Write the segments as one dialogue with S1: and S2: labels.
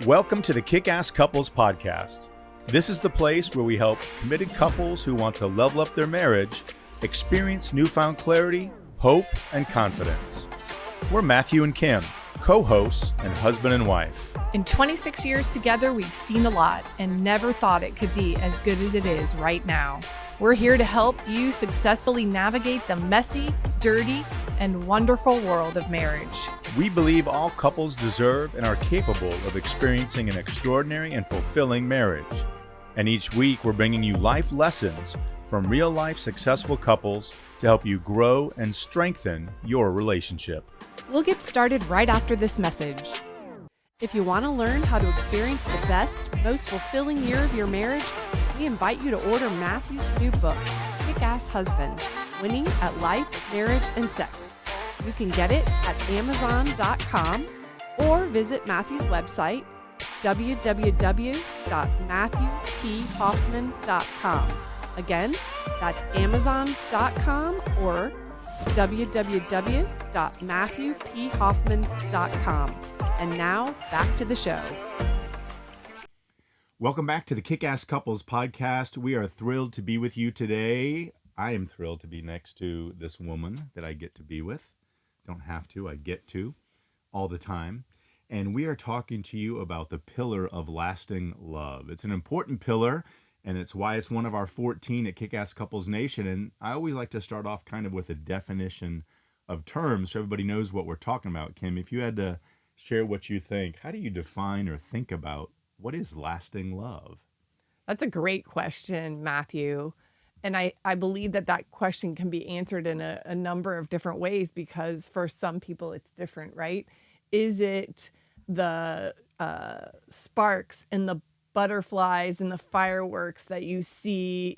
S1: Welcome to the Kickass Couples Podcast. This is the place where we help committed couples who want to level up their marriage experience newfound clarity, hope, and confidence. We're Matthew and Kim, co-hosts and husband and wife.
S2: In 26 years together, we've seen a lot and never thought it could be as good as it is right now. We're here to help you successfully navigate the messy, dirty, and wonderful world of marriage.
S1: We believe all couples deserve and are capable of experiencing an extraordinary and fulfilling marriage. And each week, we're bringing you life lessons from real-life successful couples to help you grow and strengthen your relationship.
S2: We'll get started right after this message.
S3: If you want to learn how to experience the best, most fulfilling year of your marriage, we invite you to order Matthew's new book, Kickass Husband, Winning at Life, Marriage, and Sex. You can get it at Amazon.com or visit Matthew's website, www.matthewphoffman.com. Again, that's Amazon.com or www.matthewphoffman.com. And now, back to the show.
S1: Welcome back to the Kickass Couples Podcast. We are thrilled to be with you today. I am thrilled to be next to this woman that I get to be with. Don't have to, I get to all the time. And we are talking to you about the pillar of lasting love. It's an important pillar, and it's why it's one of our 14 at Kickass Couples Nation. And I always like to start off kind of with a definition of terms so everybody knows what we're talking about. Kim, if you had to share what you think, how do you define or think about what is lasting love?
S3: That's a great question, Matthew. And I believe that question can be answered in a number of different ways because for some people it's different, right? Is it the sparks and the butterflies and the fireworks that you see,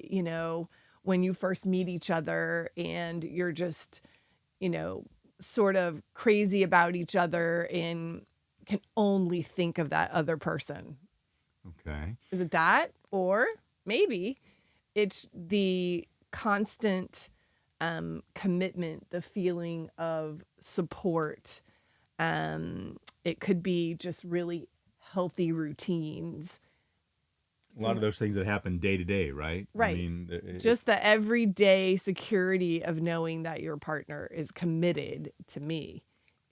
S3: when you first meet each other and you're just, sort of crazy about each other and can only think of that other person?
S1: Okay.
S3: Is it that? Or maybe it's the constant commitment, the feeling of support. It could be just really healthy routines.
S1: A lot of those things that happen day to day, right?
S3: Right.
S1: I mean,
S3: just the everyday security of knowing that your partner is committed to me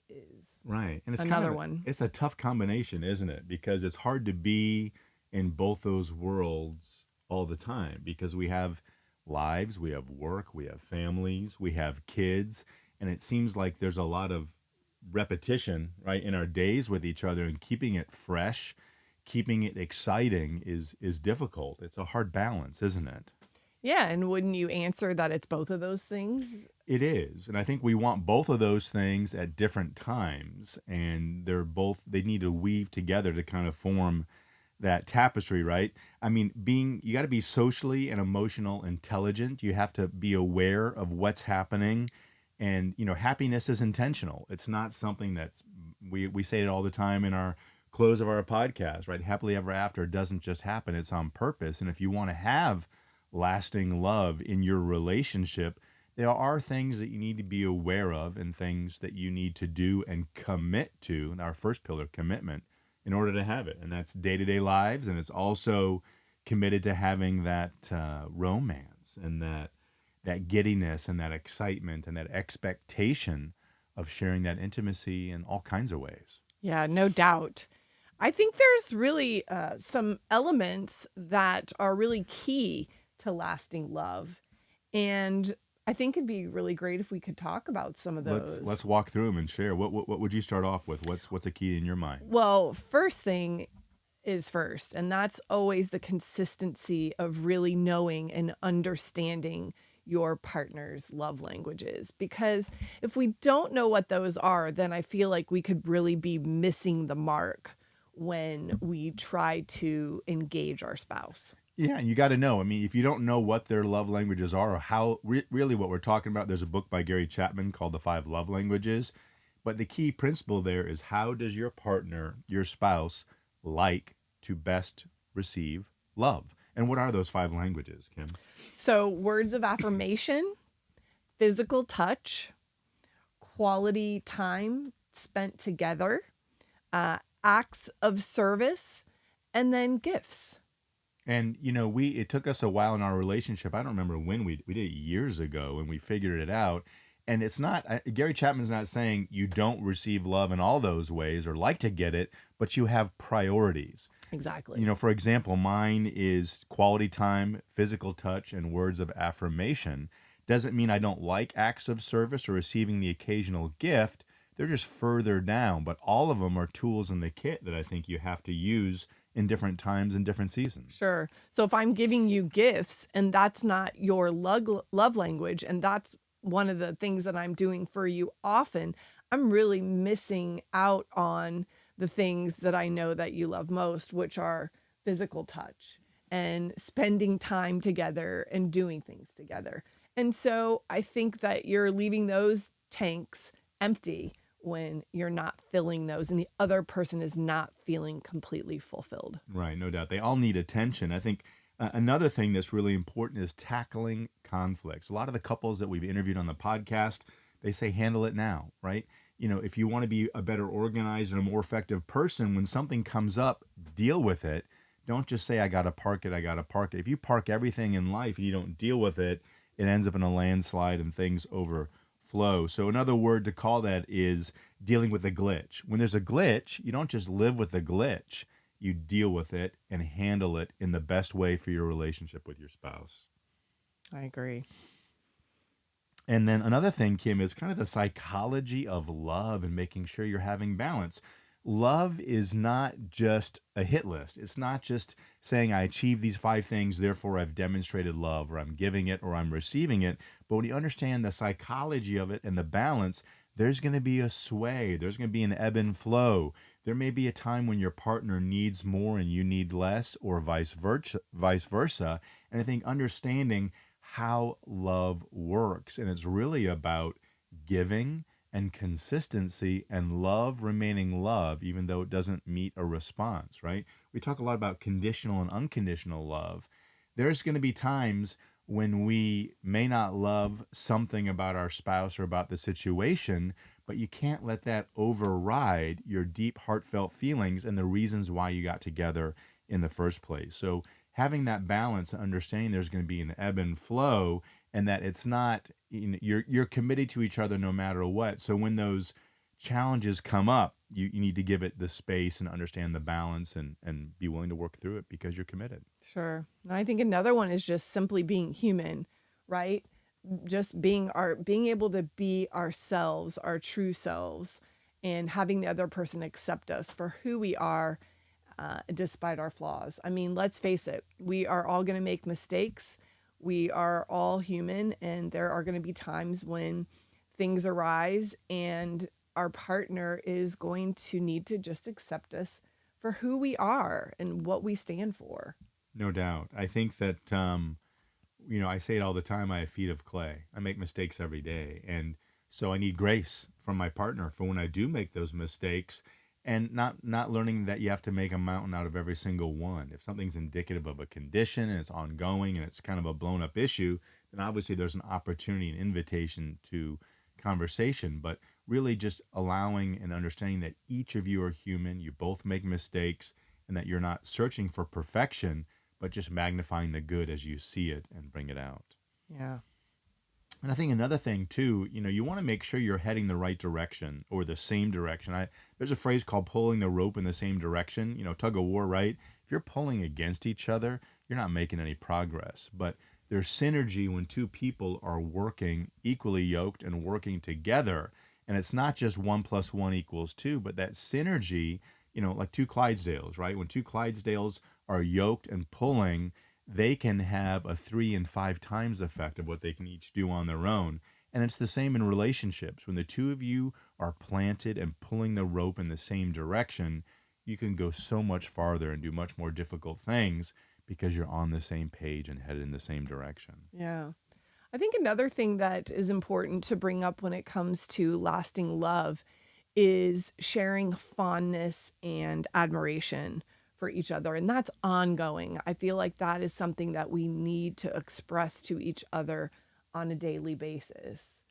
S3: is
S1: right. And it's
S3: another one.
S1: It's a tough combination, isn't it? Because it's hard to be in both those worlds all the time because we have lives, we have work, we have families, we have kids, and it seems like there's a lot of repetition, right, in our days with each other, and keeping it fresh, keeping it exciting is difficult. It's a hard balance, isn't it?
S3: Yeah, and wouldn't you answer that it's both of those things?
S1: It is, and I think we want both of those things at different times, and they need to weave together to kind of form that tapestry, right? I mean, you got to be socially and emotional intelligent. You have to be aware of what's happening. And, happiness is intentional. It's not something we say it all the time in our close of our podcast, right? Happily ever after doesn't just happen. It's on purpose. And if you want to have lasting love in your relationship, there are things that you need to be aware of and things that you need to do and commit to. Our first pillar, commitment, in order to have it. And that's day-to-day lives. And it's also committed to having that romance and that giddiness and that excitement and that expectation of sharing that intimacy in all kinds of ways.
S3: Yeah, no doubt. I think there's really some elements that are really key to lasting love. And I think it'd be really great if we could talk about some of those.
S1: Let's walk through them and share. What would you start off with? What's a key in your mind?
S3: Well, first thing is first, and that's always the consistency of really knowing and understanding your partner's love languages. Because if we don't know what those are, then I feel like we could really be missing the mark when we try to engage our spouse.
S1: Yeah, and you got to know. I mean, if you don't know what their love languages are or how really what we're talking about, there's a book by Gary Chapman called The 5 Love Languages. But the key principle there is, how does your partner, your spouse, like to best receive love? And what are those 5 languages, Kim?
S3: So words of affirmation, physical touch, quality time spent together, acts of service, and then gifts.
S1: And it took us a while in our relationship. I don't remember when we did it years ago, and we figured it out. And it's not Gary Chapman's not saying you don't receive love in all those ways or like to get it, but you have priorities.
S3: Exactly.
S1: For example, mine is quality time, physical touch, and words of affirmation. Doesn't mean I don't like acts of service or receiving the occasional gift. They're just further down, but all of them are tools in the kit that I think you have to use in different times and different seasons.
S3: Sure. So if I'm giving you gifts and that's not your love language, and that's one of the things that I'm doing for you often, I'm really missing out on the things that I know that you love most, which are physical touch and spending time together and doing things together. And so I think that you're leaving those tanks empty when you're not filling those and the other person is not feeling completely fulfilled.
S1: Right, no doubt. They all need attention. I think another thing that's really important is tackling conflicts. A lot of the couples that we've interviewed on the podcast, they say handle it now, right? If you want to be a better organized and a more effective person, when something comes up, deal with it. Don't just say, I got to park it. If you park everything in life and you don't deal with it, it ends up in a landslide and things overflow. So another word to call that is dealing with a glitch. When there's a glitch, you don't just live with the glitch. You deal with it and handle it in the best way for your relationship with your spouse.
S3: I agree.
S1: And then another thing, Kim, is kind of the psychology of love and making sure you're having balance. Love is not just a hit list. It's not just saying I achieved these 5 things, therefore I've demonstrated love, or I'm giving it, or I'm receiving it. But when you understand the psychology of it and the balance, there's going to be a sway. There's going to be an ebb and flow. There may be a time when your partner needs more and you need less, or vice versa. And I think understanding how love works, and it's really about giving and consistency and love remaining love, even though it doesn't meet a response, right? We talk a lot about conditional and unconditional love. There's going to be times when we may not love something about our spouse or about the situation, but you can't let that override your deep, heartfelt feelings and the reasons why you got together in the first place. So having that balance and understanding there's going to be an ebb and flow, and that it's not, you're committed to each other no matter what. So when those challenges come up, you need to give it the space and understand the balance and be willing to work through it because you're committed.
S3: Sure. And I think another one is just simply being human, right? Just being able to be ourselves, our true selves, and having the other person accept us for who we are, despite our flaws. I mean, let's face it, we are all going to make mistakes. We are all human, and there are going to be times when things arise and our partner is going to need to just accept us for who we are and what we stand for.
S1: No doubt. I think that, I say it all the time, I have feet of clay. I make mistakes every day. And so I need grace from my partner for when I do make those mistakes, and not learning that you have to make a mountain out of every single one. If something's indicative of a condition and it's ongoing and it's kind of a blown up issue, then obviously there's an opportunity, an invitation to conversation. But really just allowing and understanding that each of you are human, you both make mistakes, and that you're not searching for perfection, but just magnifying the good as you see it and bring it out.
S3: Yeah.
S1: And I think another thing too, you want to make sure you're heading the right direction or the same direction. There's a phrase called pulling the rope in the same direction, tug of war, right? If you're pulling against each other, you're not making any progress. But there's synergy when two people are working equally yoked and working together. And it's not just 1 + 1 = 2, but that synergy, like two Clydesdales, right? When two Clydesdales are yoked and pulling, they can have a 3 and 5 times effect of what they can each do on their own. And it's the same in relationships. When the two of you are planted and pulling the rope in the same direction, you can go so much farther and do much more difficult things because you're on the same page and headed in the same direction.
S3: Yeah. I think another thing that is important to bring up when it comes to lasting love is sharing fondness and admiration for each other. And that's ongoing. I feel like that is something that we need to express to each other on a daily basis.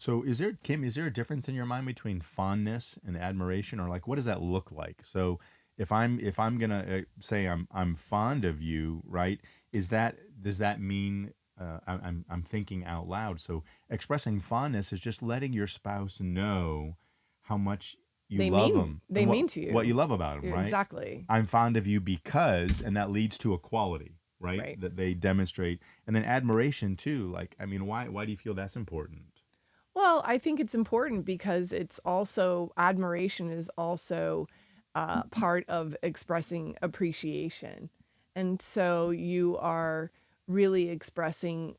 S1: So Kim, is there a difference in your mind between fondness and admiration, or like what does that look like? So if I'm gonna say I'm fond of you, right? Does that mean I'm thinking out loud? So expressing fondness is just letting your spouse know how much you love them
S3: they
S1: and
S3: mean to you.
S1: what you love about them, right?
S3: Exactly.
S1: I'm fond of you because, and that leads to a quality, right?
S3: Right.
S1: That they demonstrate, and then admiration too. Like, I mean, why do you feel that's important?
S3: Well, I think it's important because it's also admiration is also part of expressing appreciation. And so you are really expressing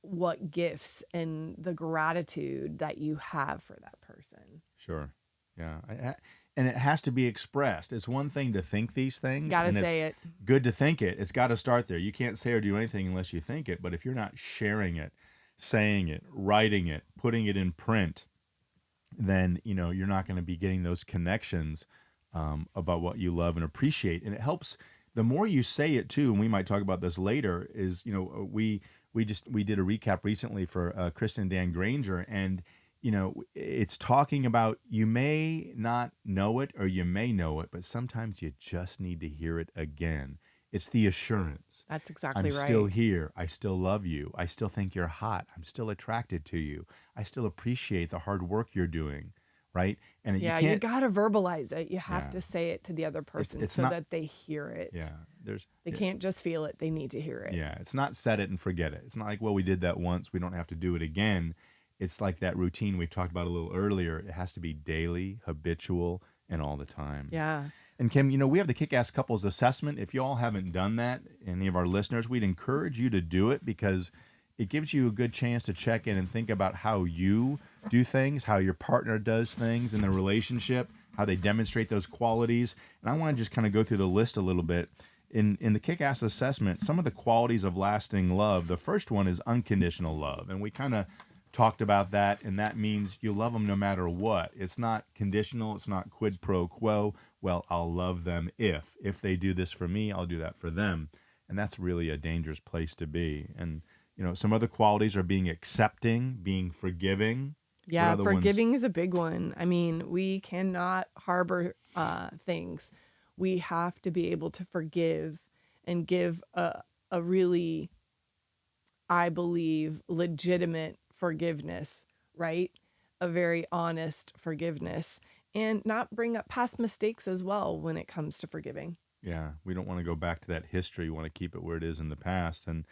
S3: what gifts and the gratitude that you have for that person.
S1: Sure. Yeah. And it has to be expressed. It's one thing to think these things.
S3: Gotta
S1: and
S3: say
S1: it's
S3: it.
S1: good to think it. It's got to start there. You can't say or do anything unless you think it. But if you're not sharing it, saying it, writing it, putting it in print, then you're not going to be getting those connections about what you love and appreciate. And it helps. The more you say it too, and we might talk about this later. Is we did a recap recently for Kristen and Dan Granger, and it's talking about you may not know it or you may know it, but sometimes you just need to hear it again. It's the assurance.
S3: That's exactly
S1: I'm
S3: right.
S1: still here. I still love you. I still think you're hot. I'm still attracted to you. I still appreciate the hard work you're doing, right? And
S3: Yeah, you got to verbalize it. You have
S1: Yeah.
S3: to say it to the other person
S1: it's
S3: so
S1: not-
S3: that they hear it.
S1: Yeah,
S3: They can't just feel it. They need to hear it.
S1: Yeah, it's not set it and forget it. It's not like, well, we did that once. We don't have to do it again. It's like that routine we talked about a little earlier. It has to be daily, habitual, and all the time.
S3: Yeah.
S1: And Kim, we have the Kickass Couples Assessment. If you all haven't done that, any of our listeners, we'd encourage you to do it because it gives you a good chance to check in and think about how you do things, how your partner does things in the relationship, how they demonstrate those qualities. And I want to just kind of go through the list a little bit. In the Kickass Assessment, some of the qualities of lasting love, the first one is unconditional love. And we kind of talked about that, and that means you love them no matter what. It's not conditional. It's not quid pro quo. Well, I'll love them if they do this for me, I'll do that for them. And that's really a dangerous place to be. And, some other qualities are being accepting, being forgiving.
S3: Yeah,
S1: What other ones?
S3: forgiving is a big one. I mean, we cannot harbor things. We have to be able to forgive and give a really, I believe, legitimate forgiveness, right? A very honest forgiveness, and not bring up past mistakes as well when it comes to forgiving.
S1: Yeah, we don't want to go back to that history. We want to keep it where it is in the past. And,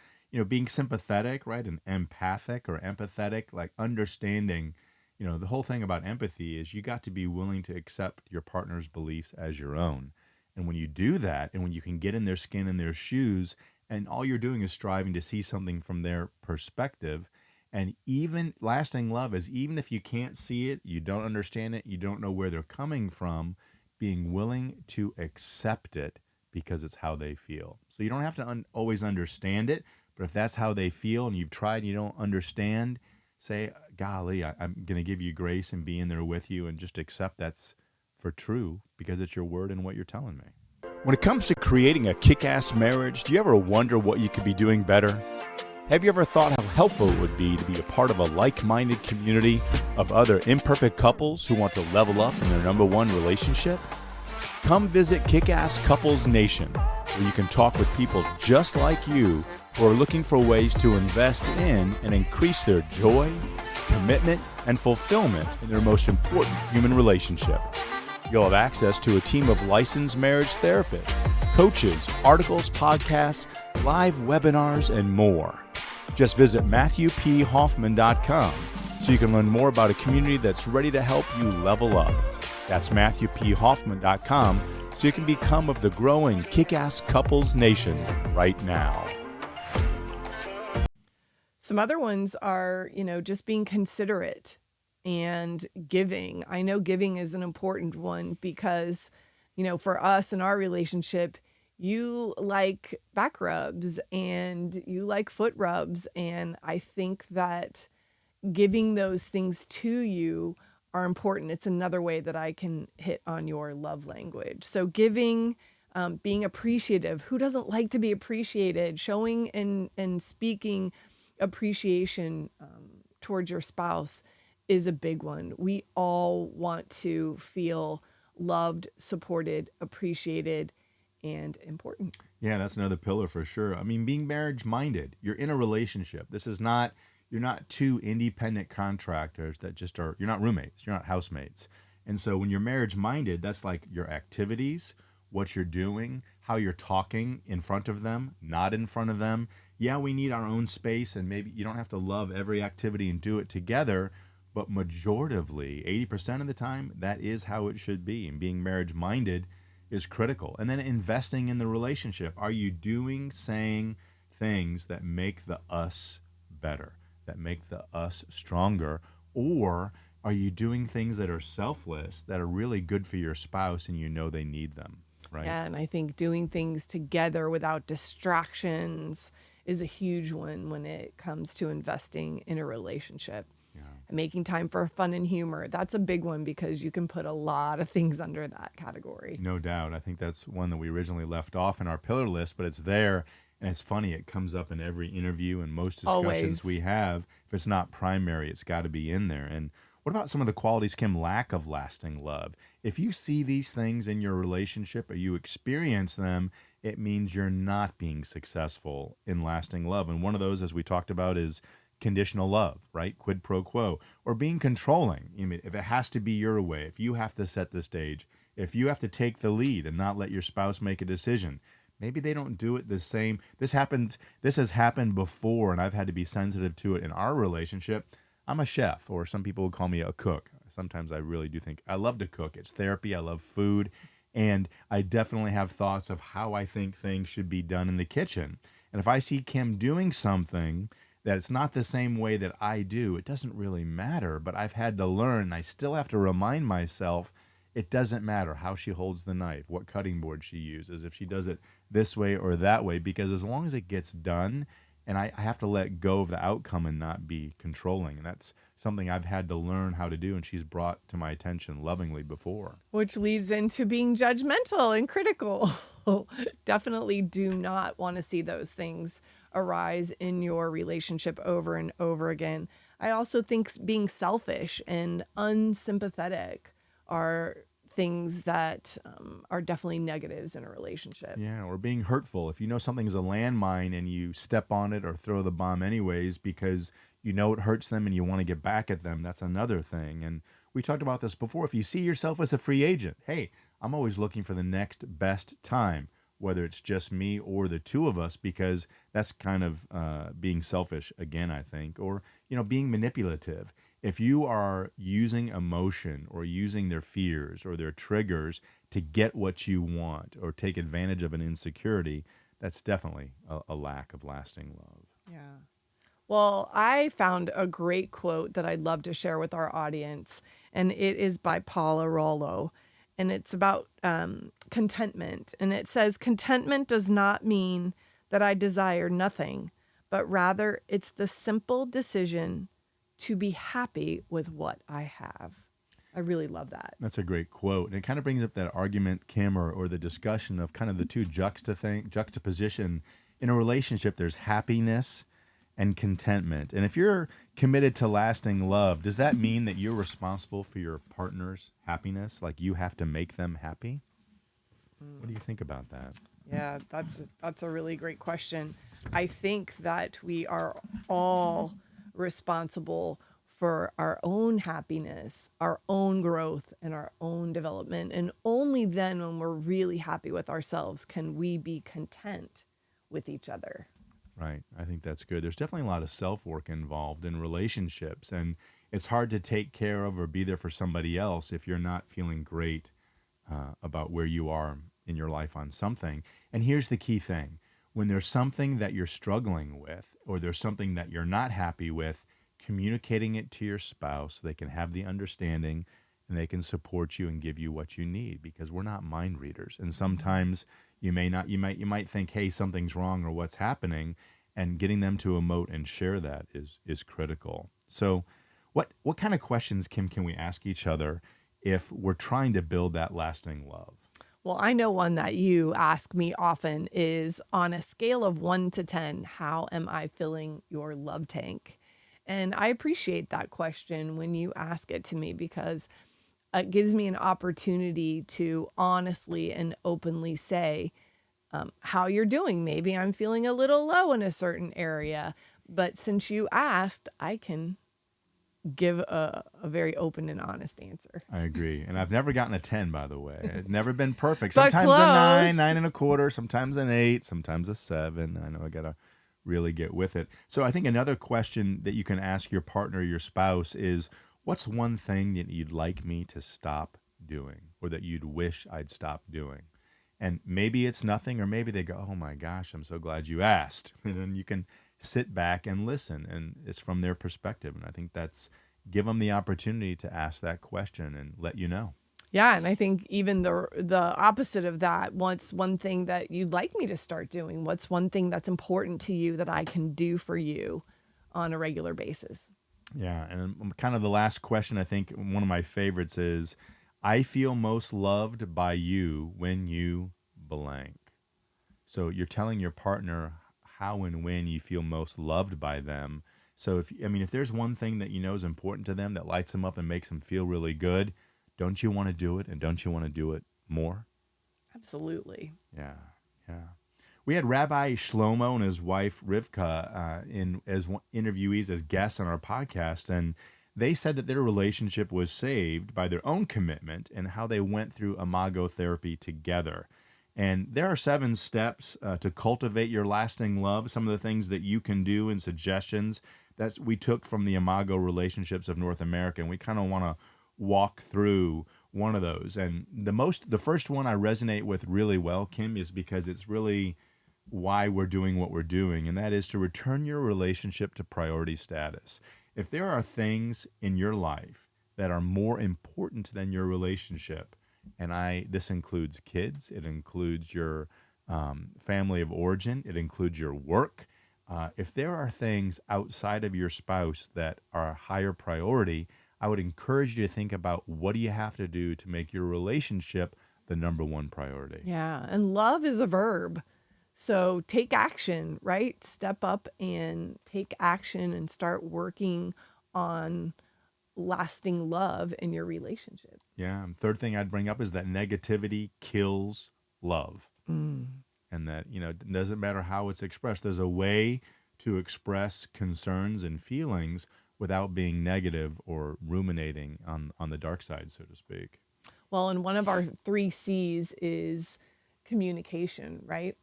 S1: being sympathetic, right, and empathic or empathetic, like understanding, the whole thing about empathy is you got to be willing to accept your partner's beliefs as your own. And when you do that, and when you can get in their skin and their shoes, and all you're doing is striving to see something from their perspective, and even lasting love is even if you can't see it, you don't understand it, you don't know where they're coming from, being willing to accept it because it's how they feel. So you don't have to always understand it, but if that's how they feel and you've tried and you don't understand, say, golly, I'm going to give you grace and be in there with you and just accept that's for true because it's your word and what you're telling me. When it comes to creating a kick-ass marriage, do you ever wonder what you could be doing better? Have you ever thought how helpful it would be to be a part of a like-minded community of other imperfect couples who want to level up in their number one relationship? Come visit Kickass Couples Nation, where you can talk with people just like you who are looking for ways to invest in and increase their joy, commitment, and fulfillment in their most important human relationship. You'll have access to a team of licensed marriage therapists, coaches, articles, podcasts, live webinars, and more. Just visit MatthewPHoffman.com so you can learn more about a community that's ready to help you level up. That's MatthewPHoffman.com so you can become of the growing Kick-Ass Couples Nation right now.
S3: Some other ones are, just being considerate and giving. I know giving is an important one because, for us in our relationship, you like back rubs and you like foot rubs. And I think that giving those things to you are important. It's another way that I can hit on your love language. So giving, being appreciative. Who doesn't like to be appreciated? Showing and speaking appreciation towards your spouse is a big one. We all want to feel loved, supported, appreciated, and important.
S1: Yeah, that's another pillar for sure. I mean, being marriage minded, you're in a relationship. This is not, you're not two independent contractors that just are, you're not roommates, you're not housemates. And so when you're marriage minded, that's like your activities, what you're doing, how you're talking in front of them, not in front of them. Yeah, we need our own space, and maybe you don't have to love every activity and do it together, but majoritively, 80% of the time, that is how it should be. And being marriage minded is critical. And then investing in the relationship. Are you doing, saying things that make the us better, that make the us stronger? Or are you doing things that are selfless, that are really good for your spouse and you know they need them, right?
S3: Yeah, and I think doing things together without distractions is a huge one when it comes to investing in a relationship.
S1: Yeah.
S3: And making time for fun and humor, that's a big one because you can put a lot of things under that category.
S1: No doubt. I think that's one that we originally left off in our pillar list, but it's there. And it's funny, it comes up in every interview and most discussions
S3: Always.
S1: we have. If it's not primary, it's got to be in there. And what about some of the qualities, Kim, lack of lasting love? If you see these things in your relationship or you experience them, it means you're not being successful in lasting love. And one of those, as we talked about, is conditional love, right? Quid pro quo, or being controlling. I mean, if it has to be your way, if you have to set the stage, if you have to take the lead and not let your spouse make a decision, maybe they don't do it the same. This has happened before, and I've had to be sensitive to it in our relationship. I'm a chef, or some people would call me a cook. Sometimes I really do think I love to cook. It's therapy. I love food. And I definitely have thoughts of how I think things should be done in the kitchen. And if I see Kim doing something that it's not the same way that I do, it doesn't really matter. But I've had to learn, and I still have to remind myself, it doesn't matter how she holds the knife, what cutting board she uses, if she does it this way or that way, because as long as it gets done, and I have to let go of the outcome and not be controlling. And that's something I've had to learn how to do, and she's brought to my attention lovingly before.
S3: Which leads into being judgmental and critical. Definitely do not want to see those things arise in your relationship over and over again. I also think being selfish and unsympathetic are things that are definitely negatives in a relationship.
S1: Yeah, or being hurtful. If you know something's a landmine and you step on it or throw the bomb anyways because you know it hurts them and you want to get back at them, that's another thing. And we talked about this before. If you see yourself as a free agent, hey, I'm always looking for the next best time, whether it's just me or the two of us, because that's kind of being selfish again, I think, or, being manipulative. If you are using emotion or using their fears or their triggers to get what you want or take advantage of an insecurity, that's definitely a lack of lasting love.
S3: Yeah. Well, I found a great quote that I'd love to share with our audience, and it is by Paula Rollo, and it's about contentment. And it says, "Contentment does not mean that I desire nothing, but rather it's the simple decision to be happy with what I have." I really love that.
S1: That's a great quote. And it kind of brings up that argument, Kim, or the discussion of kind of the two juxtaposition. In a relationship, there's happiness and contentment. And if you're committed to lasting love, does that mean that you're responsible for your partner's happiness? Like you have to make them happy? What do you think about that?
S3: Yeah, that's a really great question. I think that we are all responsible for our own happiness, our own growth, and our own development. And only then, when we're really happy with ourselves, can we be content with each other.
S1: Right. I think that's good. There's definitely a lot of self-work involved in relationships, and it's hard to take care of or be there for somebody else if you're not feeling great about where you are in your life on something. And here's the key thing. When there's something that you're struggling with or there's something that you're not happy with, communicating it to your spouse so they can have the understanding and they can support you and give you what you need, because we're not mind readers. And sometimes you might think, hey, something's wrong or what's happening, and getting them to emote and share that is critical. So what kind of questions, Kim, can we ask each other if we're trying to build that lasting love?
S3: Well, I know one that you ask me often is, on a scale of 1 to 10, how am I filling your love tank? And I appreciate that question when you ask it to me, because it gives me an opportunity to honestly and openly say how you're doing. Maybe I'm feeling a little low in a certain area, but since you asked, I can give a very open and honest answer.
S1: I agree. And I've never gotten a 10, by the way. It's never been perfect.
S3: But
S1: Sometimes a 9,
S3: close.
S1: 9.25, sometimes an 8, sometimes a 7. I know I got to really get with it. So I think another question that you can ask your partner, your spouse, is what's one thing that you'd like me to stop doing, or that you'd wish I'd stop doing? And maybe it's nothing, or maybe they go, oh my gosh, I'm so glad you asked. And then you can sit back and listen, and it's from their perspective. And I think that's, give them the opportunity to ask that question and let you know.
S3: Yeah, and I think even the opposite of that, what's one thing that you'd like me to start doing? What's one thing that's important to you that I can do for you on a regular basis?
S1: Yeah, and kind of the last question, I think one of my favorites is, I feel most loved by you when you blank. So you're telling your partner how and when you feel most loved by them. So if there's one thing that you know is important to them that lights them up and makes them feel really good, don't you want to do it, and don't you want to do it more?
S3: Absolutely.
S1: Yeah, yeah. We had Rabbi Shlomo and his wife Rivka as interviewees, as guests on our podcast, and they said that their relationship was saved by their own commitment and how they went through imago therapy together. And there are 7 steps to cultivate your lasting love, some of the things that you can do and suggestions that we took from the Imago Relationships of North America, and we kind of want to walk through one of those. And the first one I resonate with really well, Kim, is because it's really why we're doing what we're doing, and that is to return your relationship to priority status. If there are things in your life that are more important than your relationship, and this includes kids, it includes your family of origin, it includes your work. If there are things outside of your spouse that are a higher priority, I would encourage you to think about, what do you have to do to make your relationship the number one priority?
S3: Yeah, and love is a verb. So take action, right? Step up and take action and start working on lasting love in your relationship.
S1: Yeah. Third thing I'd bring up is that negativity kills love. And that, it doesn't matter how it's expressed. There's a way to express concerns and feelings without being negative or ruminating on the dark side, so to speak.
S3: Well, and one of our 3 C's is communication, right?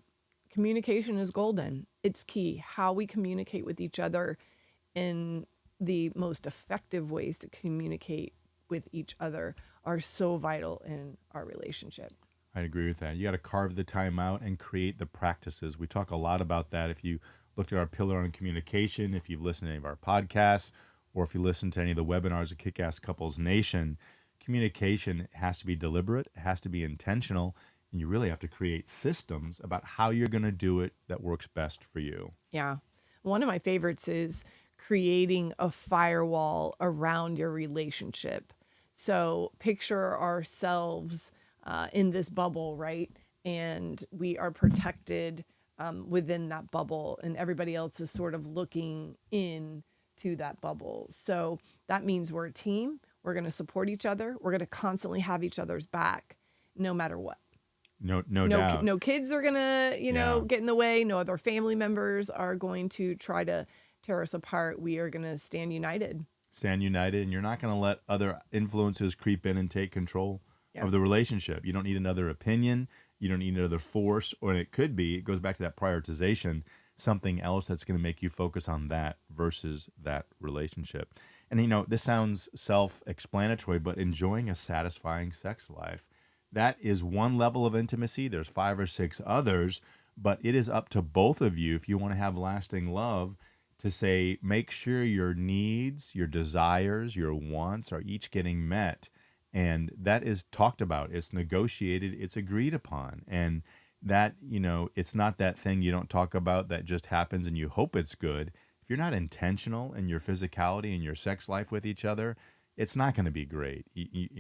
S3: Communication is golden. It's key. How we communicate with each other in the most effective ways to communicate with each other are so vital in our relationship.
S1: I agree with that. You got to carve the time out and create the practices. We talk a lot about that. If you looked at our pillar on communication, if you've listened to any of our podcasts, or if you listen to any of the webinars of Kickass Couples Nation, communication has to be deliberate, it has to be intentional, and you really have to create systems about how you're going to do it that works best for you.
S3: Yeah. One of my favorites is creating a firewall around your relationship. So picture ourselves in this bubble, right? And we are protected within that bubble, and everybody else is sort of looking in to that bubble. So that means we're a team. We're going to support each other. We're going to constantly have each other's back, no matter what.
S1: No doubt.
S3: No kids are going to, get in the way. No other family members are going to try to tear us apart. We are going to stand united.
S1: Stand united, and you're not going to let other influences creep in and take control of the relationship. You don't need another opinion. You don't need another force, or it goes back to that prioritization, something else that's going to make you focus on that versus that relationship. And, this sounds self-explanatory, but enjoying a satisfying sex life, that is one level of intimacy. There's 5 or 6 others, but it is up to both of you, if you want to have lasting love, to say, make sure your needs, your desires, your wants are each getting met. And that is talked about. It's negotiated. It's agreed upon. And that, it's not that thing you don't talk about that just happens and you hope it's good. If you're not intentional in your physicality and your sex life with each other, it's not going to be great.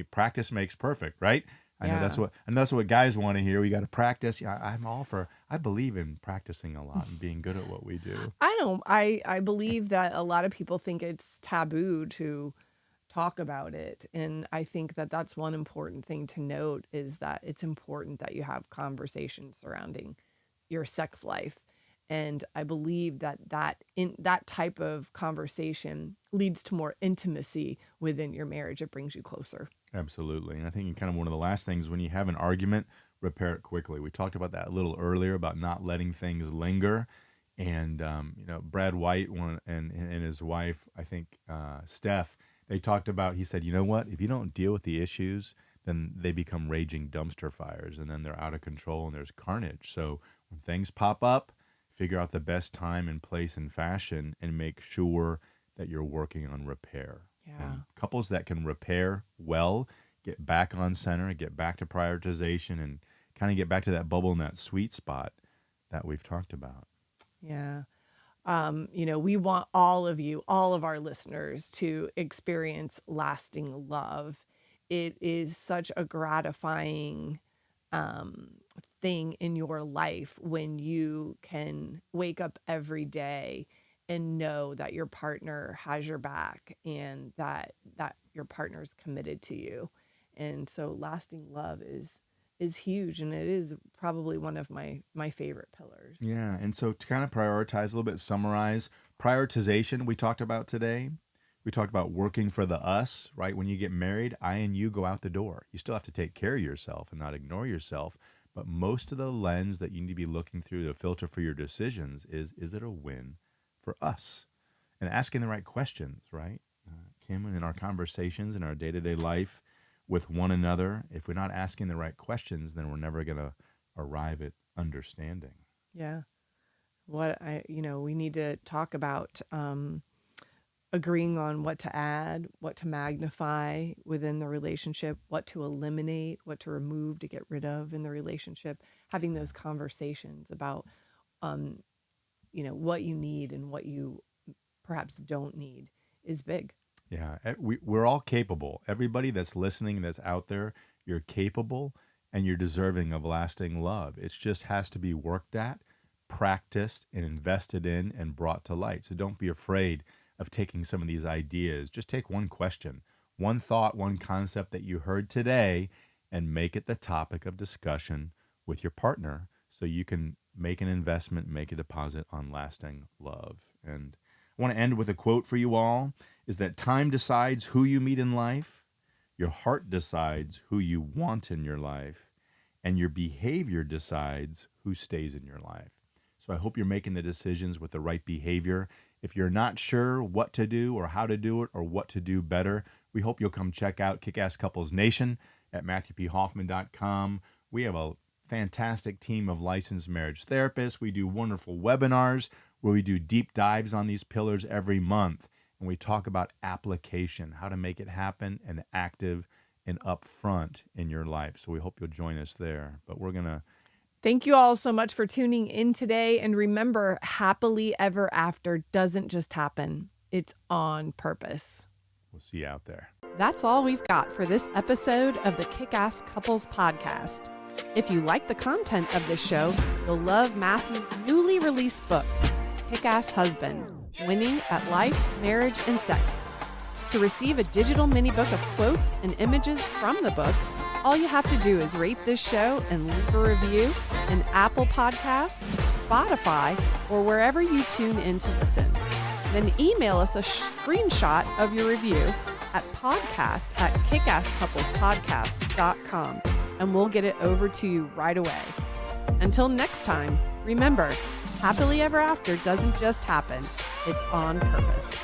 S1: Practice makes perfect, right? I know that's what guys want to hear. We got to practice. Yeah, I believe in practicing a lot and being good at what we do.
S3: I believe that a lot of people think it's taboo to talk about it. And I think that that's one important thing to note, is that it's important that you have conversations surrounding your sex life. And I believe that type of conversation leads to more intimacy within your marriage. It brings you closer.
S1: Absolutely. And I think kind of one of the last things, when you have an argument, repair it quickly. We talked about that a little earlier, about not letting things linger. And, Brad White and his wife, I think Steph, they talked about, he said, you know what, if you don't deal with the issues, then they become raging dumpster fires, and then they're out of control and there's carnage. So when things pop up, figure out the best time and place and fashion, and make sure that you're working on repair.
S3: Yeah.
S1: And couples that can repair well, get back on center, and get back to prioritization, and kind of get back to that bubble and that sweet spot that we've talked about.
S3: Yeah. We want all of our listeners to experience lasting love. It is such a gratifying thing in your life when you can wake up every day and know that your partner has your back, and that your partner's committed to you. And so lasting love is huge, and it is probably one of my favorite pillars.
S1: Yeah, and so to kind of prioritize a little bit, summarize, prioritization we talked about today. We talked about working for the us, right? When you get married, I and you go out the door. You still have to take care of yourself and not ignore yourself, but most of the lens that you need to be looking through, the filter for your decisions, is it a win for us? And asking the right questions, right? Kim, in our conversations, in our day-to-day life with one another, if we're not asking the right questions, then we're never going to arrive at understanding.
S3: Yeah. We need to talk about agreeing on what to add, what to magnify within the relationship, what to eliminate, what to remove, to get rid of in the relationship. Having those conversations about, what you need and what you perhaps don't need is big.
S1: Yeah, we're all capable. Everybody that's listening, that's out there, you're capable and you're deserving of lasting love. It just has to be worked at, practiced, and invested in, and brought to light. So don't be afraid of taking some of these ideas. Just take one question, one thought, one concept that you heard today, and make it the topic of discussion with your partner so you can make an investment, make a deposit on lasting love. And I want to end with a quote for you all, is that time decides who you meet in life, your heart decides who you want in your life, and your behavior decides who stays in your life. So I hope you're making the decisions with the right behavior. If you're not sure what to do or how to do it or what to do better, we hope you'll come check out Kickass Couples Nation at MatthewPHoffman.com. We have a fantastic team of licensed marriage therapists. We do wonderful webinars where we do deep dives on these pillars every month. And we talk about application, how to make it happen and active and upfront in your life. So we hope you'll join us there. But we're going to
S3: Thank you all so much for tuning in today. And remember, happily ever after doesn't just happen. It's on purpose.
S1: We'll see you out there.
S2: That's all we've got for this episode of the Kickass Couples Podcast. If you like the content of this show, you'll love Matthew's newly released book, Kickass Husband, Winning at Life, Marriage, and Sex. To receive a digital mini book of quotes and images from the book, all you have to do is rate this show and leave a review in Apple Podcasts, Spotify, or wherever you tune in to listen. Then email us a screenshot of your review at podcast@kickasscouplespodcast.com, and we'll get it over to you right away. Until next time, remember, happily ever after doesn't just happen. It's on purpose.